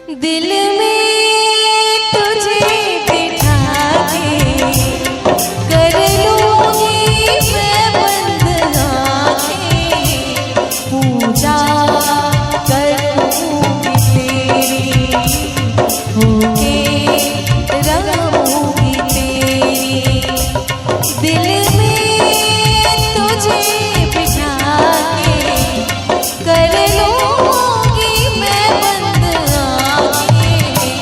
दिल में तुझे बिठा के कर लूंगी मैं बंद आँखें, पूजा करूंगी तेरी, होके रहूंगी तेरी। दिल में तुझे बिठा के कर लूंगी मैं बंद आँखें,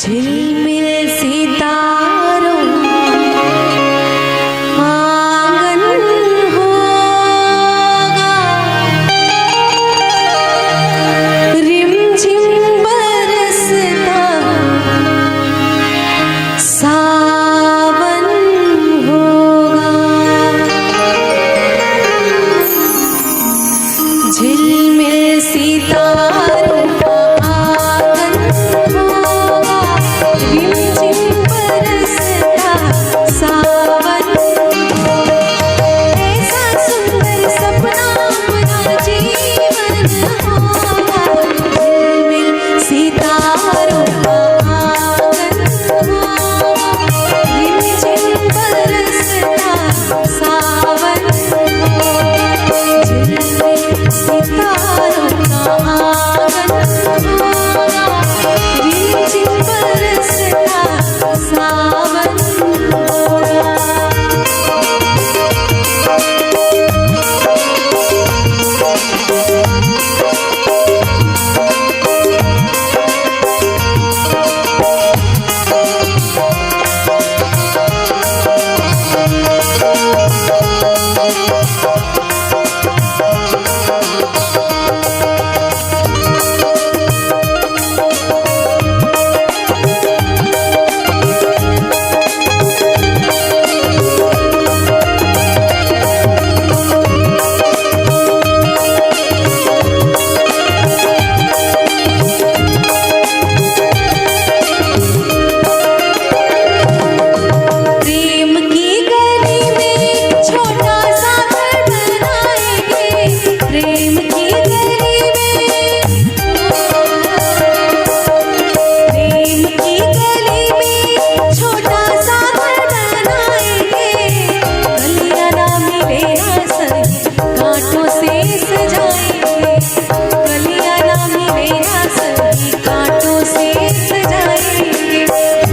झिलमिल सितारों आंगन होगा, रिमझिम बरसता सावन होगा। झिलमिल सितारों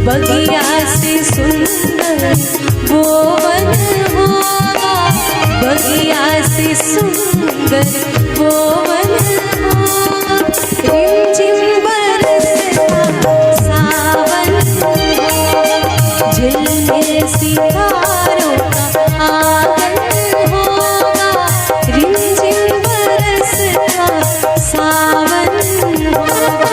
बगिया से सुंदर वो वन होगा, बगिया से सुंदर वो वन होगा। रिमझिम बरसता सावन होगा, झिलमिल सितारों का आंगन होगा, रिमझिम बरसता सावन होगा।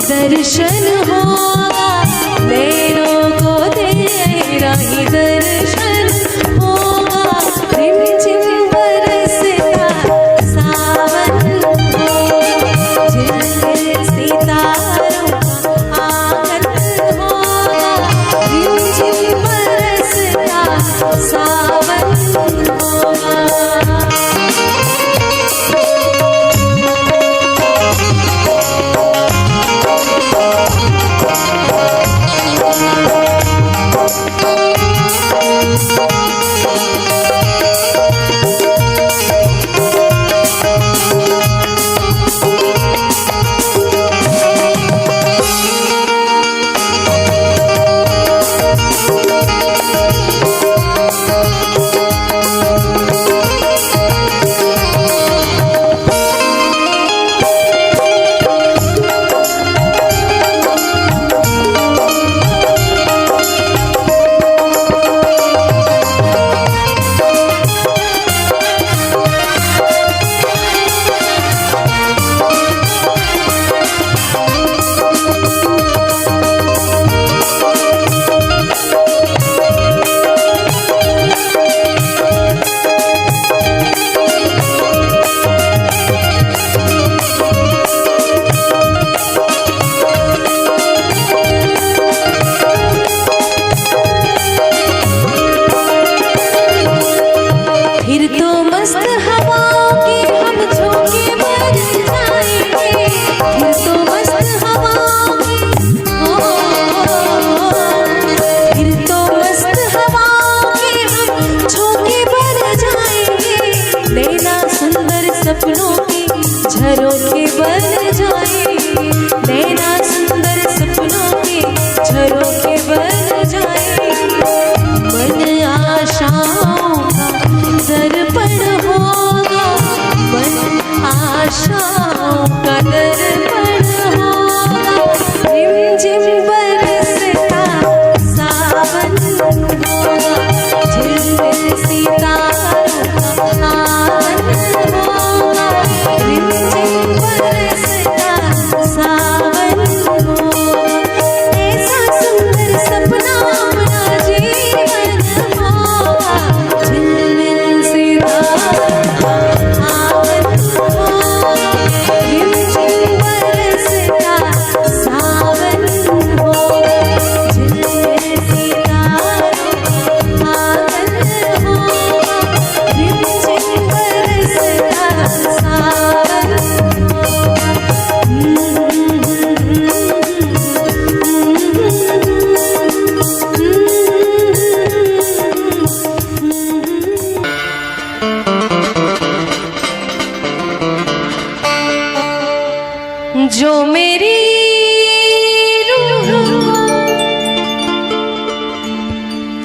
दर्शन होगा, नैनों को तेरा ही दर्शन होगा। रिमझिम बरसता सावन होगा, झिलमिल सितारों का आंगन होगा, रिमझिम बरसता सावन होगा।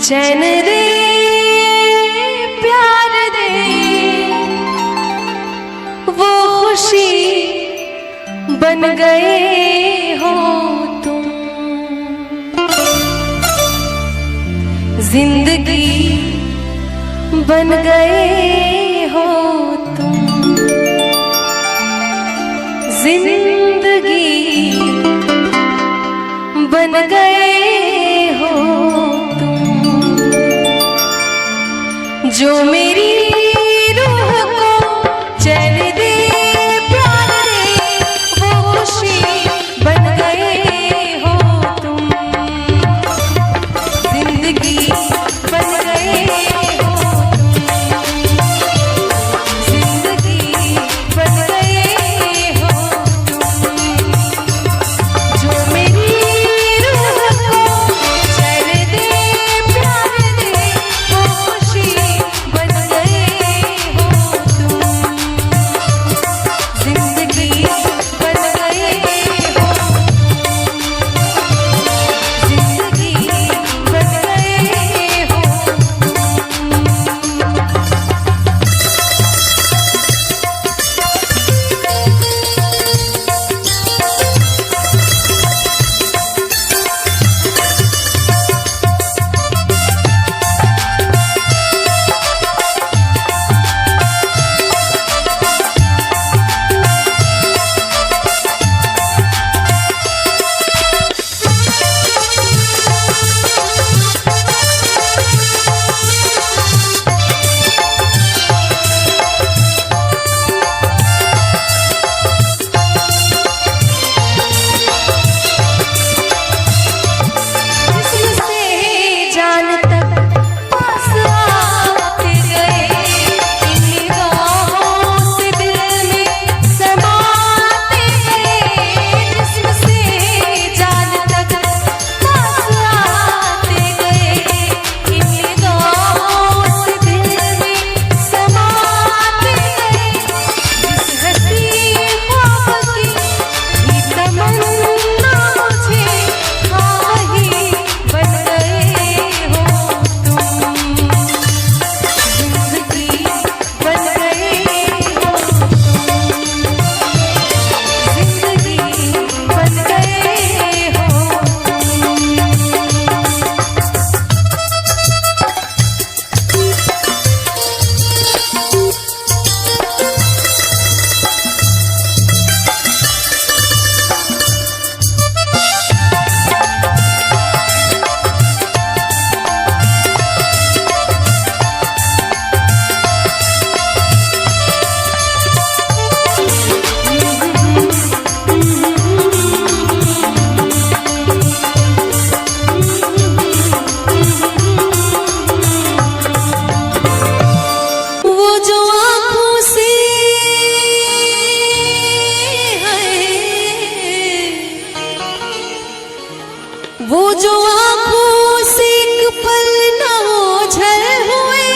चैन दे प्यार दे वो खुशी बन गए हो तुम। जिंदगी बन गए हो तुम। जिंदगी बन गए हो तुम। जो मेरी रूह को चैन दे प्यार दे वो खुशी बन गए हो तुम। जिंदगी बन गए हो तुम। जिंदगी बन गए हो तुम। जो मेरी रूह को चैन दे प्यार दे वो खुशी बन गए हो तुम। जिंदगी बन गए हो। जिंदगी बन गए हो। वो जो आँखों से एक पल न ओझल हुए,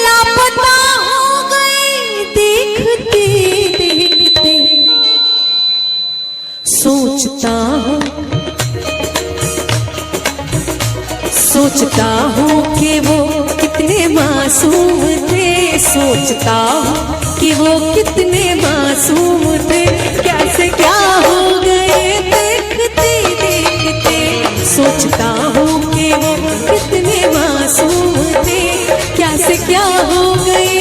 लापता हो गए देखते देखते। सोचता हूँ कि वो कितने मासूम थे। सोचता हूँ कि वो कितने मासूम थे। कैसे क्या हो गए देखते देखते। सोचता हूँ कि वो कितने मासूम थे। कैसे क्या हो गए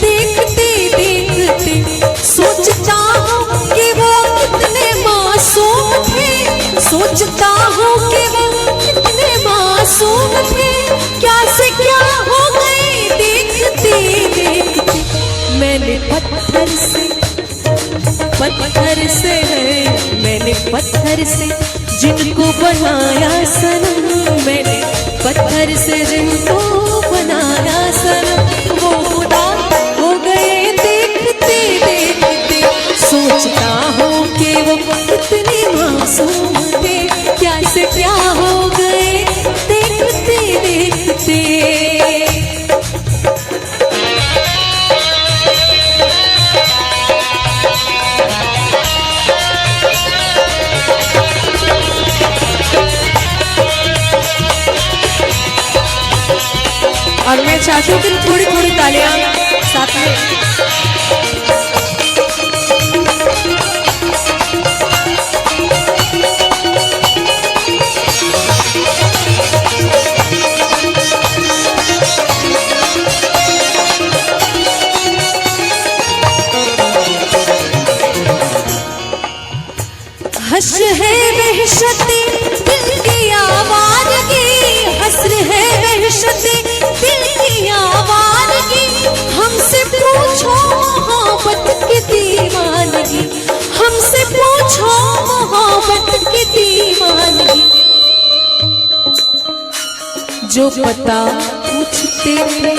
देखते देखते। सोचता हूँ कि वो कितने मासूम थे। सोचता हूँ कि वो कितने मासूम थे। कैसे क्या हो गए देखते देखते। मैंने पत्थर से जिनको बनाया सनम। मैंने पत्थर से जिनको बनाया सनम। वो खुदा हो गए देखते देखते। सोचता हूँ कि वो कितने मासूम थे। कैसे क्या हो गए देखते देखते। और मैं चाहती हूँ कि थोड़ी थोड़ी तालियां साथ में। हस है वहशते दिल की आवाज़गी, हसर है वहशते दिल की आवाज़गी, हमसे पूछो मोहब्बत की दीवानगी, हमसे पूछो मोहब्बत की दीवानगी। जो पता पूछते थे,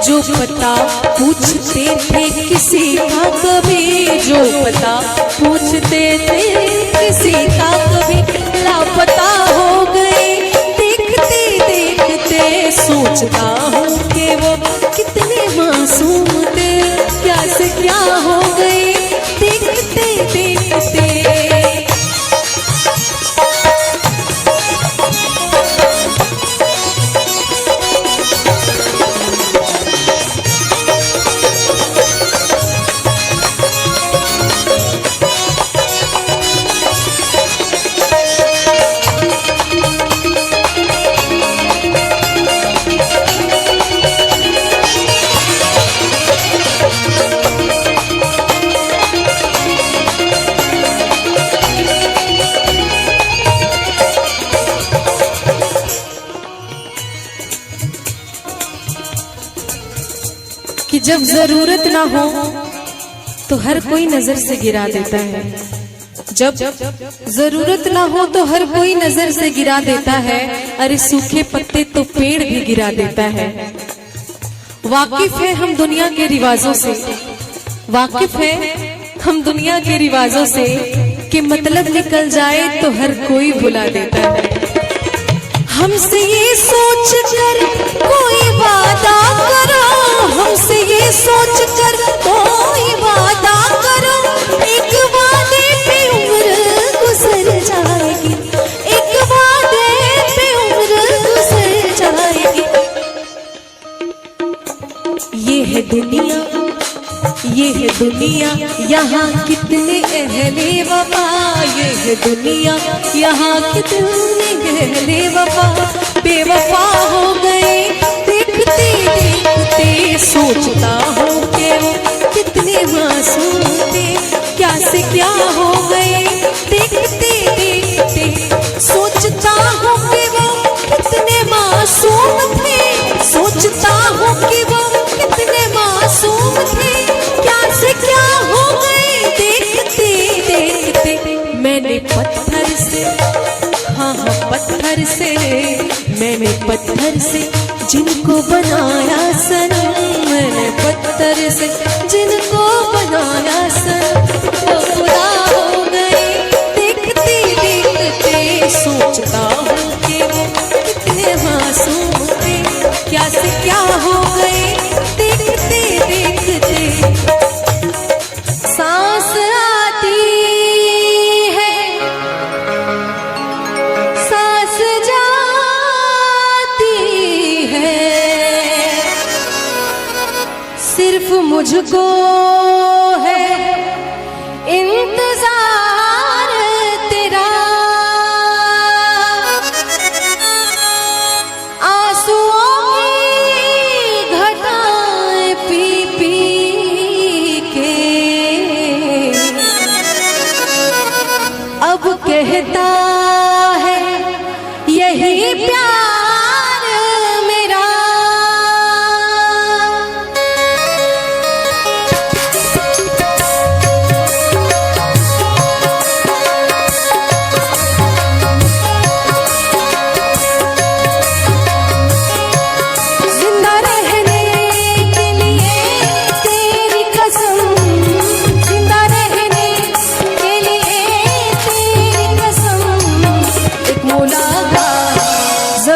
जो पता पूछते थे किसी का कभी, जो पता पूछते थे किसी का कभी, लापता हो गए देखते देखते। सोचता हूँ कि वो कितने मासूम थे, क्या से क्या हो गए देखते देखते। कि जब जरूरत ना हो तो हर कोई नजर से गिरा देता है, जब जरूरत ना हो तो हर कोई नजर से गिरा देता है। अरे सूखे पत्ते तो पेड़ भी गिरा देता है। वाकिफ है हम दुनिया के रिवाजों से, वाकिफ है हम दुनिया के रिवाजों से, कि मतलब निकल जाए तो हर कोई भुला देता है। हमसे ये सोच कर कोई वादा करो, हमसे ये सोच कर कोई वादा करो, एक वादे पे उम्र गुजर जाएगी, एक वादे पे उम्र गुजर जाएगी। ये है दुनिया, ये है दुनिया, यहाँ कितने अहले वफा, ये है दुनिया, यहाँ कितने अहले वफा, बेवफा हो गए देखते देखते। सोचता हूँ कि वो कितने मासूम थे, क्या से क्या हो गए देखते देखते। सोचता हूँ कि वो कितने मासूम थे, सोचता हूँ कि वो कितने मासूम थे, क्या से क्या हो गए देखते देखते। मैंने पत्थर से, हाँ हाँ पत्थर से, मैंने पत्थर से जिनको बनाया सनम, मैंने पत्थर से जिनको बनाया सनम, वो खुदा हो गए देखते देखते। सोचता हूँ कि वो कितने मासूम थे, क्या से क्या हो गए देखते देखते। सांस आती है, सांस जाती है, सिर्फ मुझको है इंतजार तेरा। आंसुओं की घटाएं पी पी के अब कहता है यही प्यार मेरा। जिंदा रहने के लिए तेरी कसम, जिंदा रहने के लिए तेरी कसम, एक मुलाकात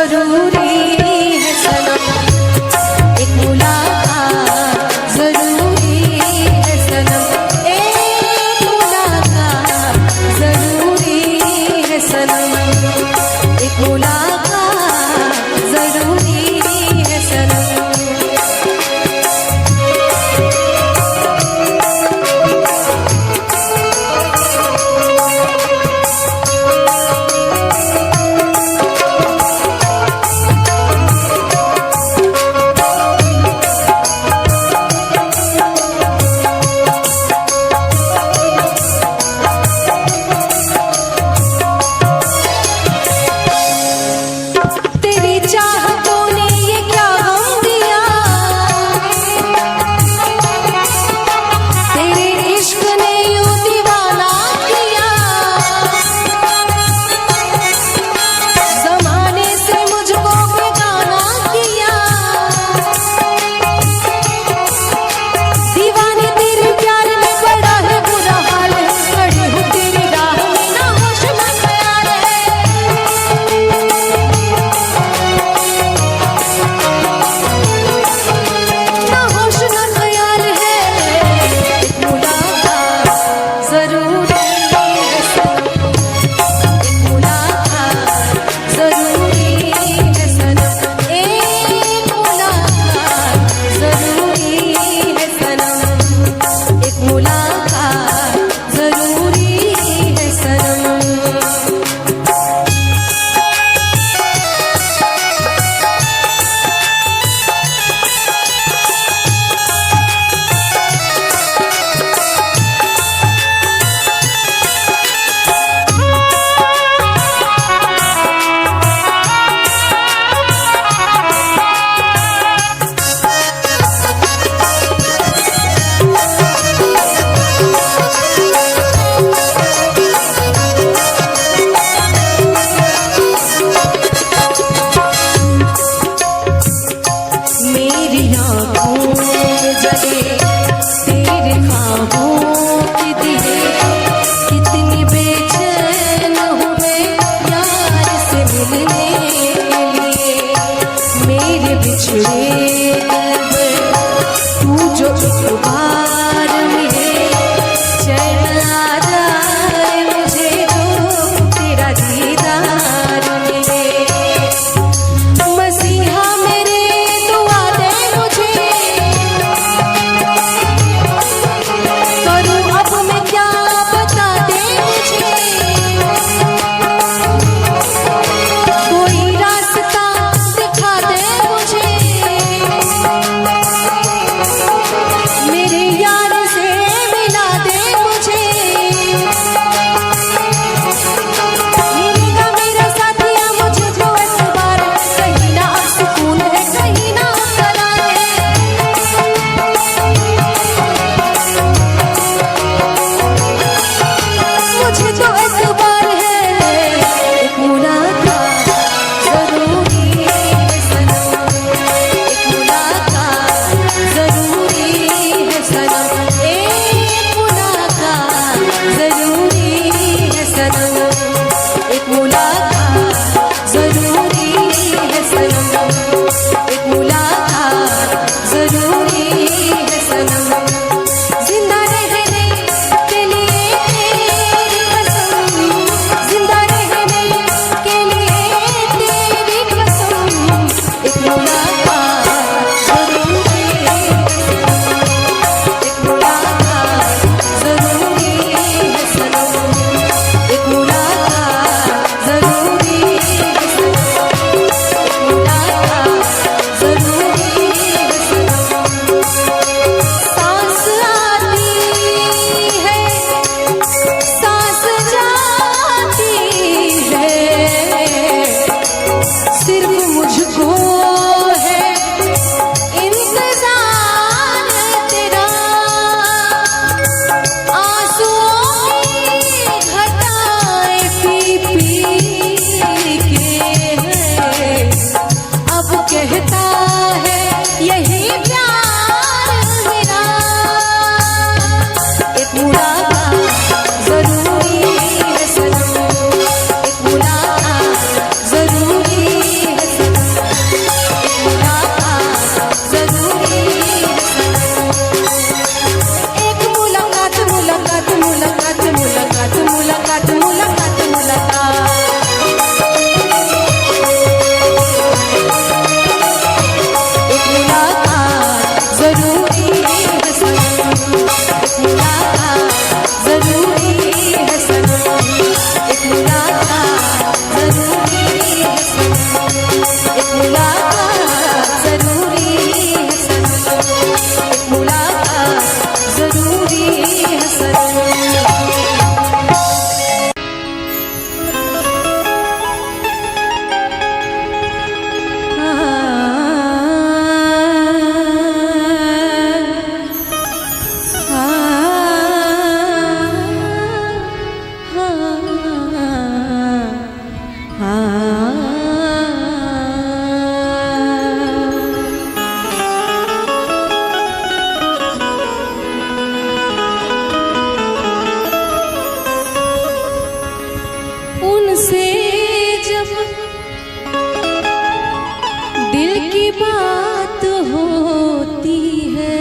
बात होती है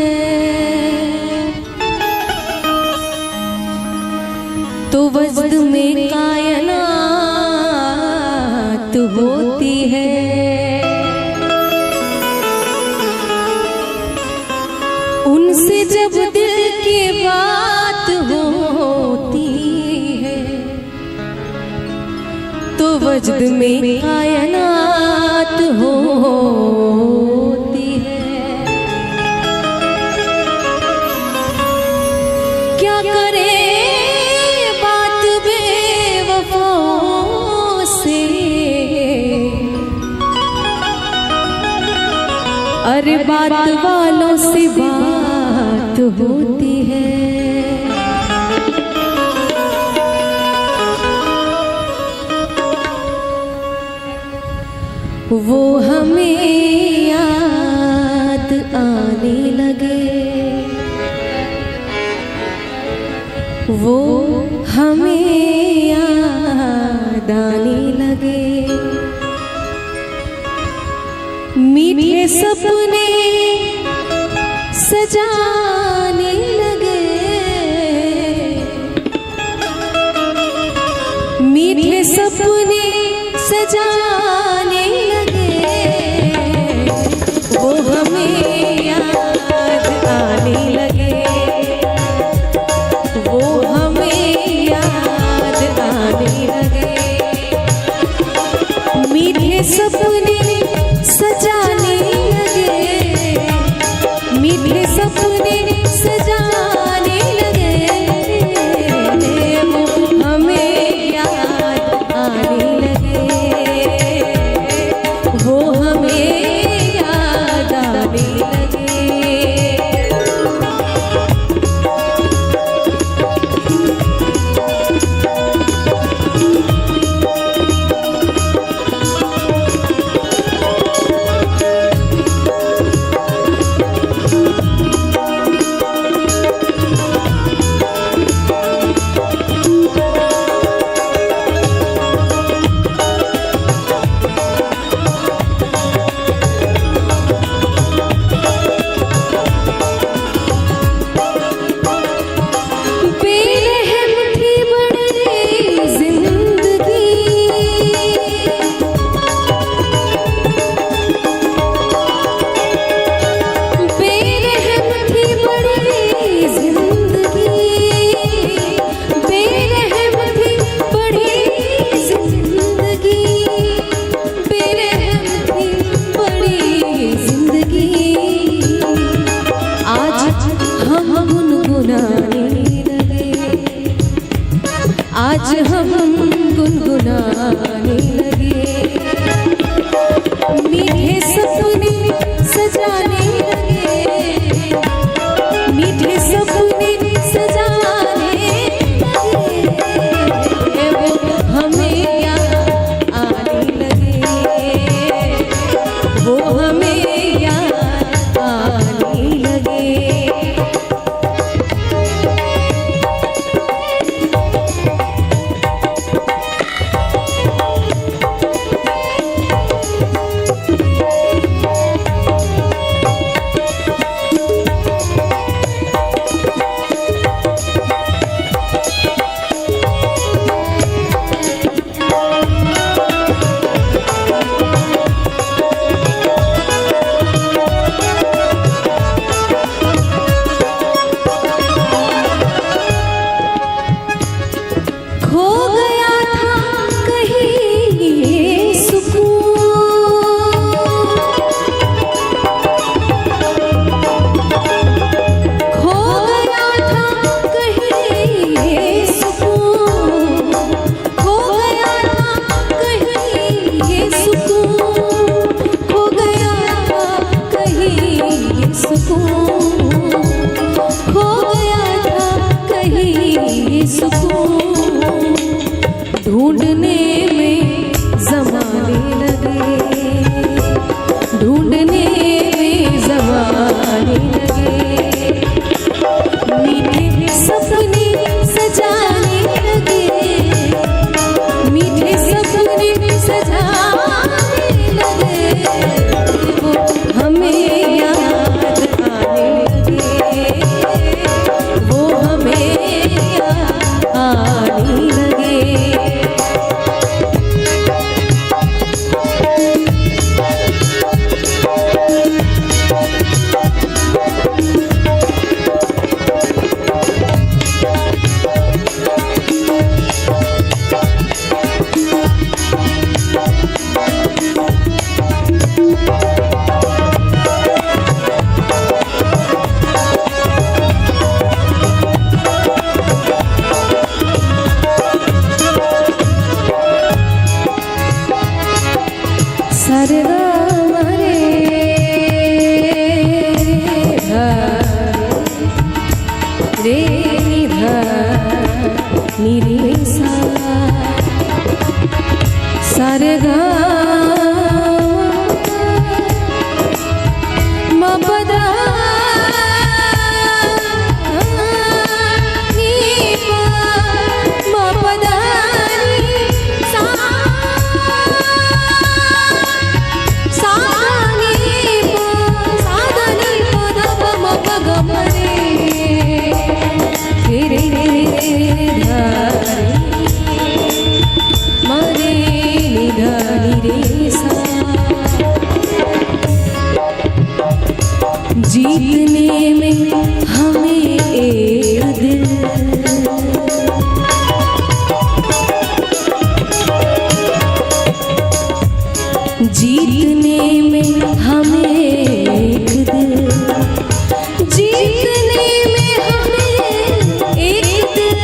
तो वजद में कायनात होती है। उनसे जब दिल की बात होती है तो वजद में कायनात होती है। क्या करे बात बेवफाओं से, अरे बात वालों से बात होती है। वो हमें याद आने लगे, वो हमें याद आने लगे। मीठे सपने सजाने लगे, मीठे सपने सजाने लगे। वो हमें याद आने लगे, वो हमें याद आने लगे। मीठे सपने सजाने लगे, मीठे सपने सजाने लगे। वो हमें याद आने लगे, वो हमें याद आने लगे। सारे गा मा रे धा रे नि धा नि रे सा सारे गा मा पा धा नि पा मा पा धा नि सा सा नि पा सा धा नि पा धा पा मा पा गा मा रे रे धा मा रे नि धा नि रे सा। जीतने में हमें एक दिल जीतने में हमें एक दिल जीतने में हमें एक दिल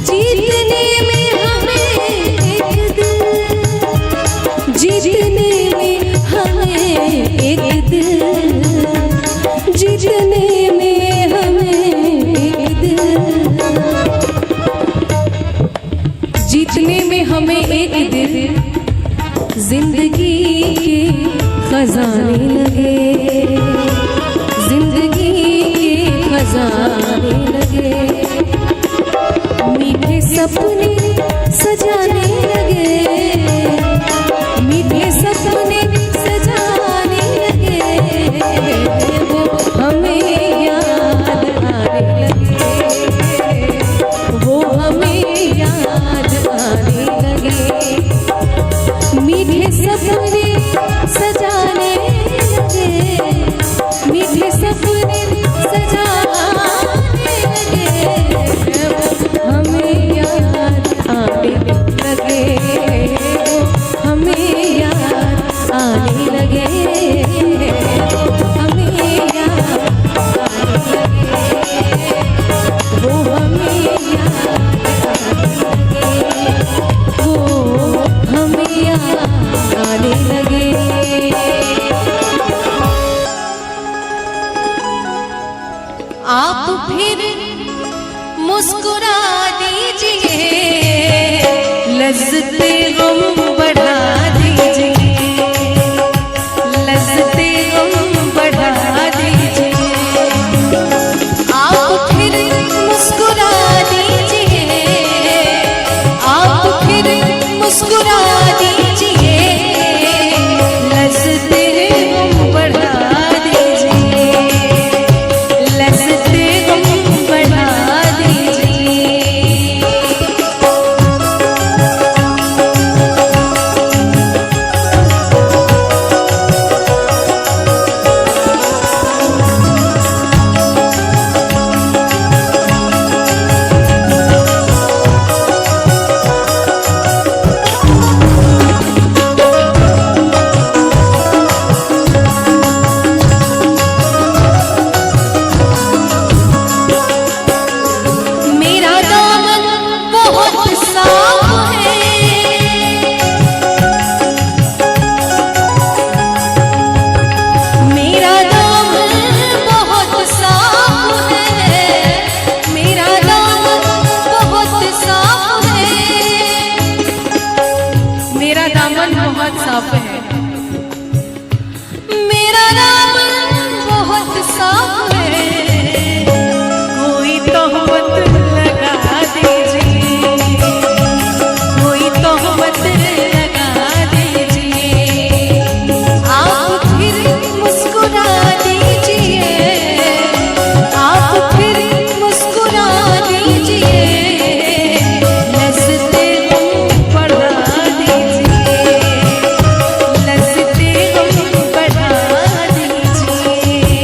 जीतने में हमें एक दिल जीतने में हमें एक दिल जीतने में हमें एक दिल जीतने में हमें एक दिल जिंदगी के खजाने लगे जिंदगी के खजाने लगे मीठे सपने सजाने लगे मीठे सपने सजाने लगे वो हमें याद आने लगे वो हमें याद आने लगे मीठे सपने सजाने लगे मीठे सपने सजाने लगे हमें याद आने लगे हमें याद आने लगे हमें याद आने लगे वो हमें याद आने लगे वो हमें याद आने लगे। आप फिर मुस्कुरा दीजिए लज़्ज़ते गम बढ़ा दीजिए लज़्ज़ते गम बढ़ा दीजिए आप फिर मुस्कुरा दीजिए आप फिर मुस्कुरा दीजिए लज़्ज़ते गम बढ़ा दीजिए लज़्ज़ते गम बढ़ा दीजिए। मेरा दामन बहुत साफ है मेरा दामन बहुत साफ है मेरा दामन बहुत साफ है मेरा दामन बहुत साफ है मेरा दामन बहुत साफ है कोई तोहमत लगा दीजिए कोई तोहमत लगा दीजिए आप फिर मुस्कुरा दीजिए आप फिर मुस्कुरा दीजिए लज़्ज़ते गम बढ़ा दीजिए लज़्ज़ते गम बढ़ा दीजिए।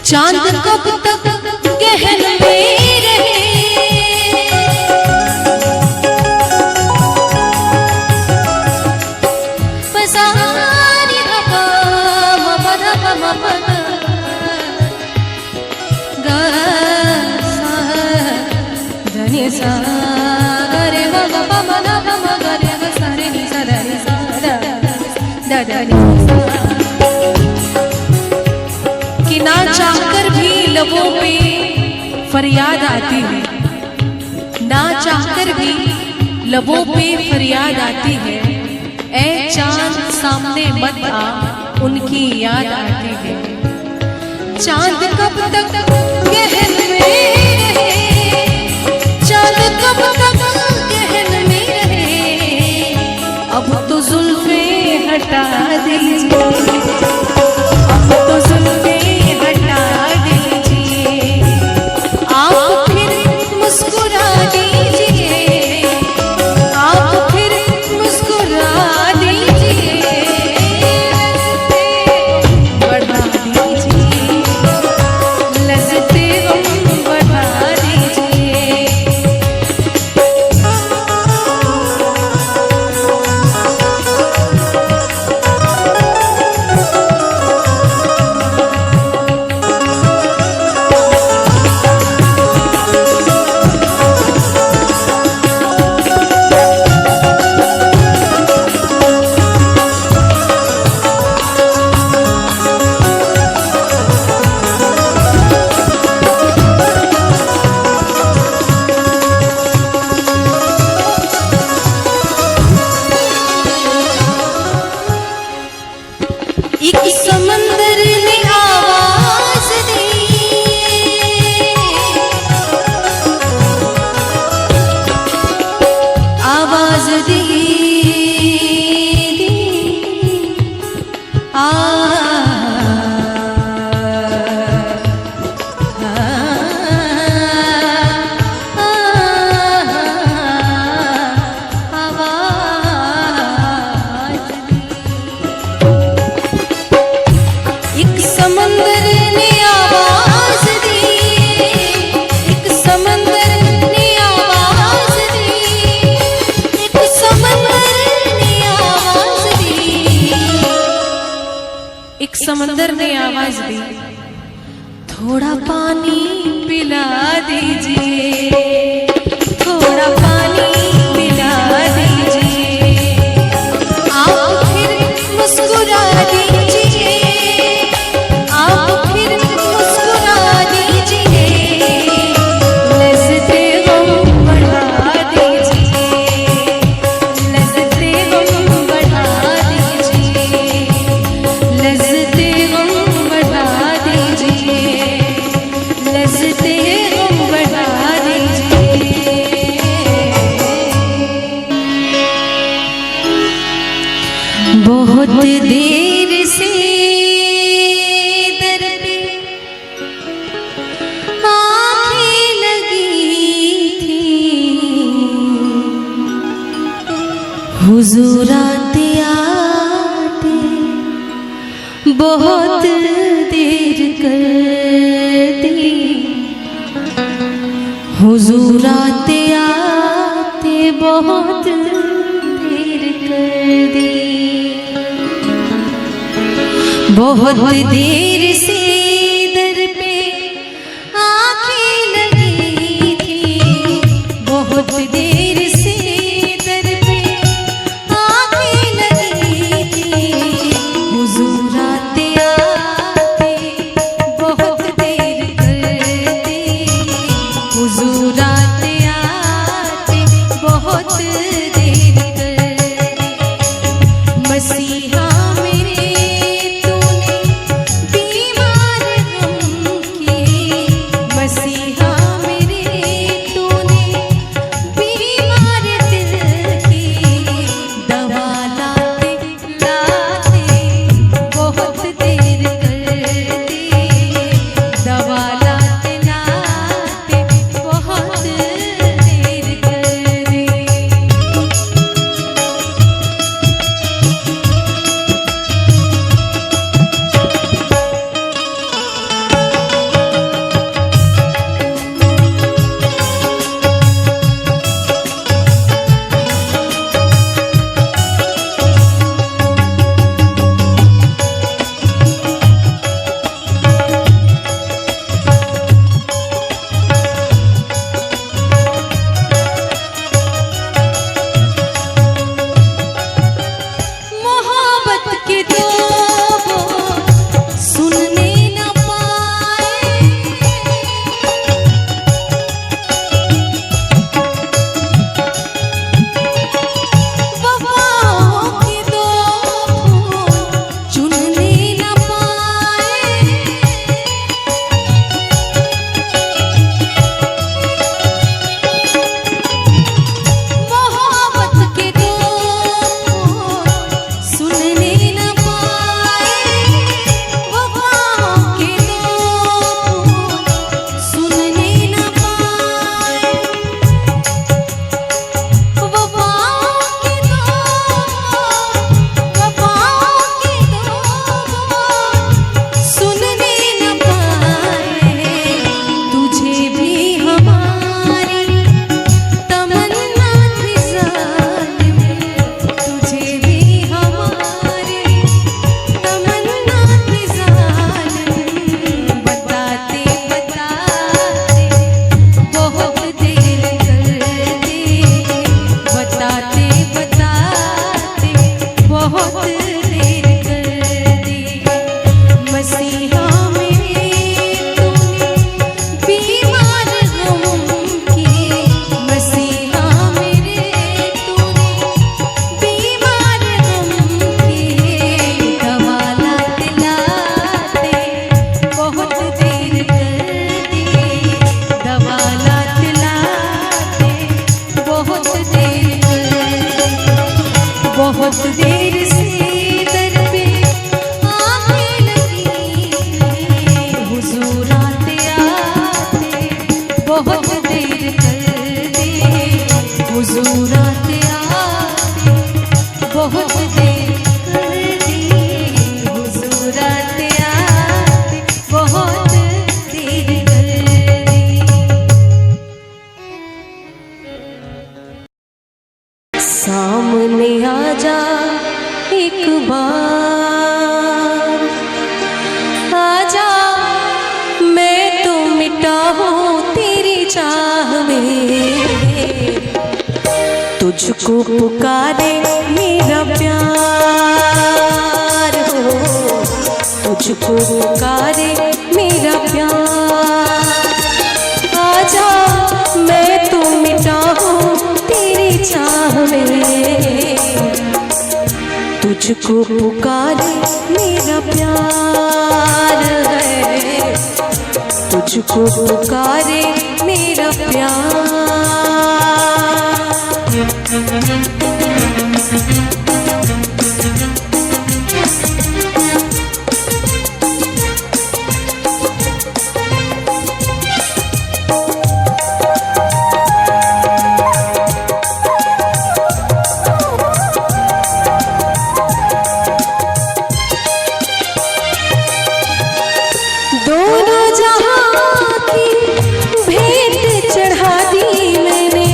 चांद कब तक गहन में रहे, पसारी रहा ममना ममना गा सा धनी सा रे मगा ममना मगा रे गा सा रे नि सा रे सा दा दा नि सा। कि ना चाहकर भी लबों पे फरियाद आती है, ना चाहकर भी लबों पे फरियाद आती है, ऐ चांद सामने मत आ उनकी याद आती है। चांद कब तक गहन में रहे, चांद कब तक गहन में रहे, अब तो जुल्फे हटा दीजिए, अब तो जुल्फे हटा दीजिए, आप फिर मुस्कुरा दीजिए, आप फिर मुस्कुरा दीजिए, बढ़ा दीजिए, लज़्ज़ते गम बढ़ा दीजिए। एक समंदर ने आवाज दी, आवाज दी, आ एक समंदर ने आवाज दी, एक समंदर ने आवाज दी, एक समंदर ने आवाज दी, एक समंदर ने आवाज दी, थोड़ा पानी पिला दीजिए, थोड़ा पानी पिला दीजिए, आप फिर मुस्कुरा दीजिए, आप फिर मुस्कुरा दीजिए, लज़्ज़ते गम बढ़ा दीजिए, लज़्ज़ते गम बढ़ा दीजिए, लज़्ज़ते गम बढ़ा दीजिए, लज़्ज़ते गम बढ़ा दीजिए। बहुत देर से दर पे आँखें लगी थी, हुजूर आते आते बहुत देर कर दी, हुजूर आते आते बहुत देर कर दी। बहुत देर से दर पे आँखें लगी थी, बहुत देर से दर पे आँखें लगी थी, हुजूर आते आते बहुत देर कर दी, हुजूर आते आते बहुत देर कर दी। मसीहा मेरे तूने बहुत देर से दर पे आने लगी, हुजूर आते आते बहुत देर कर दे, हुजूर आते आते बहुत देर कर दे, हुजूर आते आते बहुत देर कर दे। सामने आ जा एक बार, आजा मैं तो मिटा हूँ तेरी चाह में, तुझको पुकारे मेरा प्यार हो, तुझको पुकारे मेरा प्यार, आजा मैं तो मिटा हूँ तेरी चाह में, तुझको पुकारे मेरा प्यार है, तुझको पुकारे मेरा प्यार। दोनों जहां की भेंट चढ़ा दी मैंने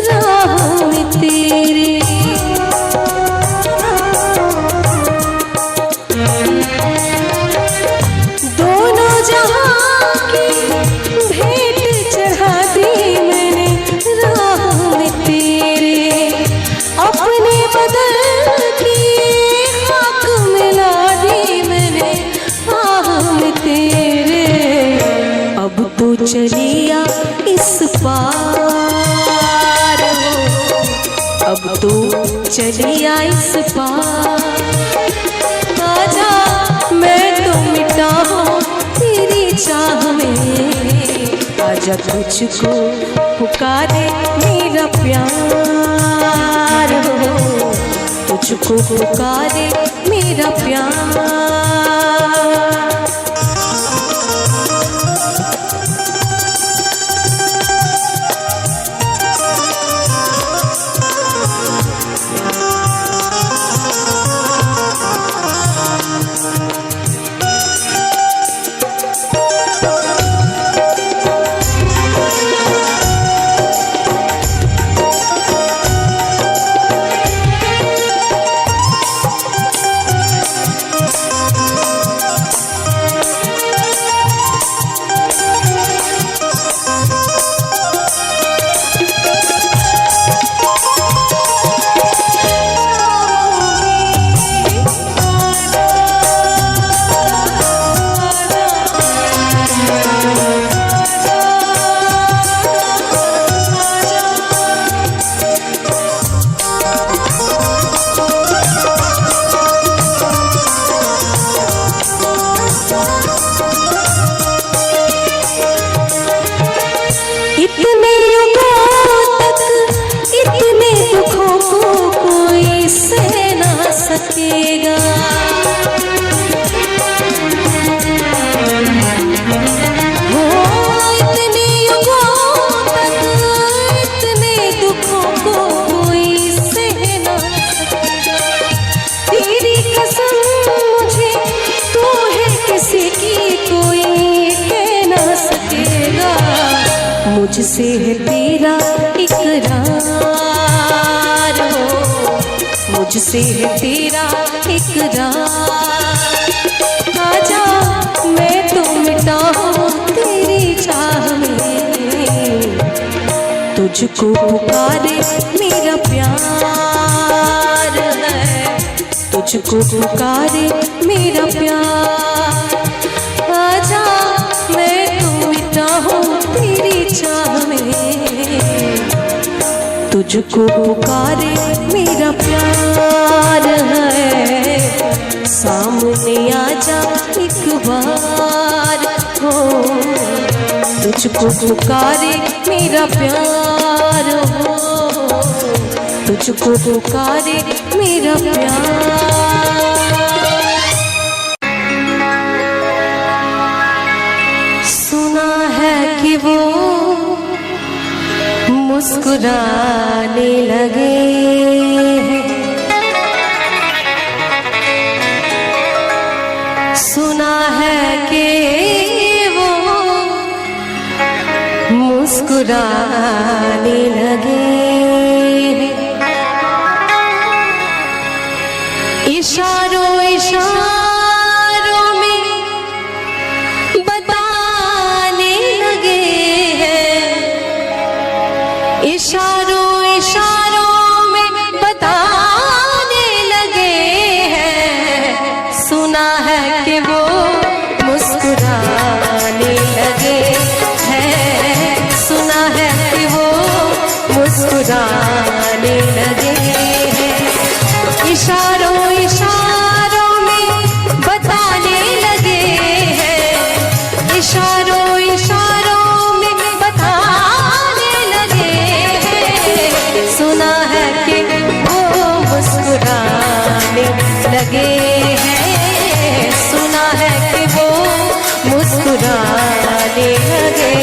राह में तेरे, दोनों जहां की भेंट चढ़ा दी मैंने राह में तेरे, अपने बदन की खाक मिला दी मैंने आह में तेरे, अब तो चलिया इस पार हो, अब तो चलिया इस पार, आजा मैं तो मिटा हूँ तेरी चाह में, आजा तुझको पुकारे मेरा प्यार हो, तुझको पुकारे मेरा प्यार। इतने युगों तक इतने दुखों को कोई सह ना सकेगा, हो इतने युगों तक इतने दुखों को कोई सह ना सकेगा, तेरी कसम मुझे तू है किसी की कोई कह ना सकेगा, मुझसे है तेरा इकरार हो, मुझसे है तेरा इकरार, आजा मैं तो मिटा हूँ तेरी चाह में, तुझको पुकारे मेरा प्यार है, तुझको पुकारे मेरा प्यार, आजा मैं तो मिटा हूँ तेरी चाह में, तुझको पुकारे मेरा प्यार है, सामने आजा एक बार हो, तुझको पुकारे मेरा प्यार हो, तुझको पुकारे मेरा प्यार। सुना है कि वो मुस्कुराने लगे हैं, सुना है कि वो मुस्कुराने लगे हैं। इशारों इशारों में बताने लगे हैं, इशारों इशारों में बताने लगे हैं। सुना है कि वो मुस्कुराने लगे हैं, सुना है कि वो मुस्कुराने लगे हैं। इशारों इशारों में बताने लगे हैं, इशारों इशारों में बताने लगे हैं। सुना है कि वो मुस्कुराने लगे हैं, सुना है कि वो मुस्कुराने लगे हैं।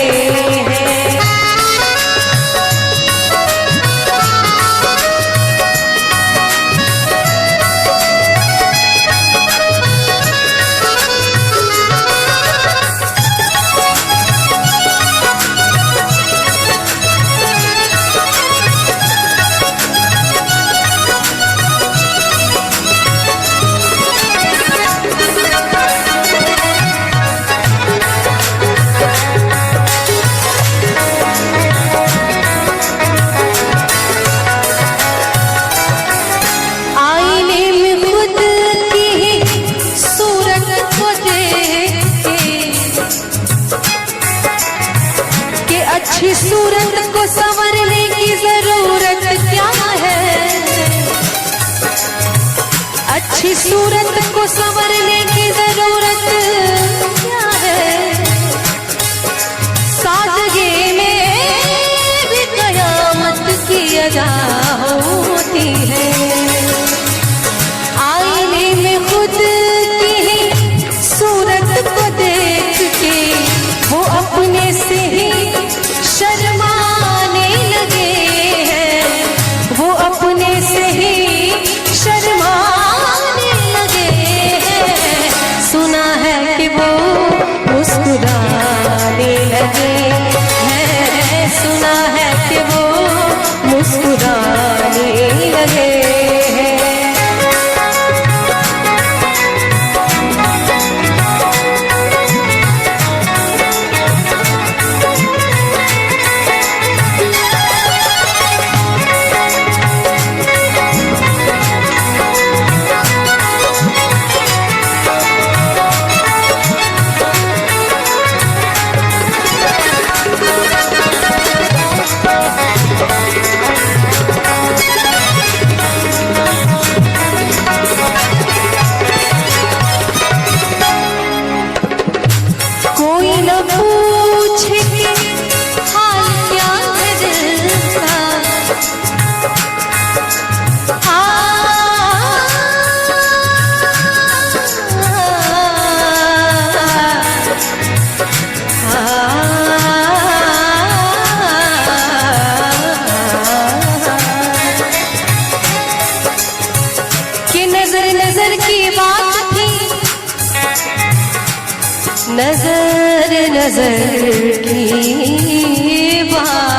अच्छी सूरत को संवरने की जरूरत क्या है, अच्छी सूरत को संवरने की जरूरत क्या है। सादगी में भी कयामत की अदा होती है। आईने में खुद की ही सूरत को देख के वो अपने से ही शर्माने लगे हैं, वो अपने से ही शर्माने लगे हैं। सुना है कि वो मुस्कुराने लगे हैं, सुना है कि वो मुस्कुराने लगे हैं। नजर नजर की बात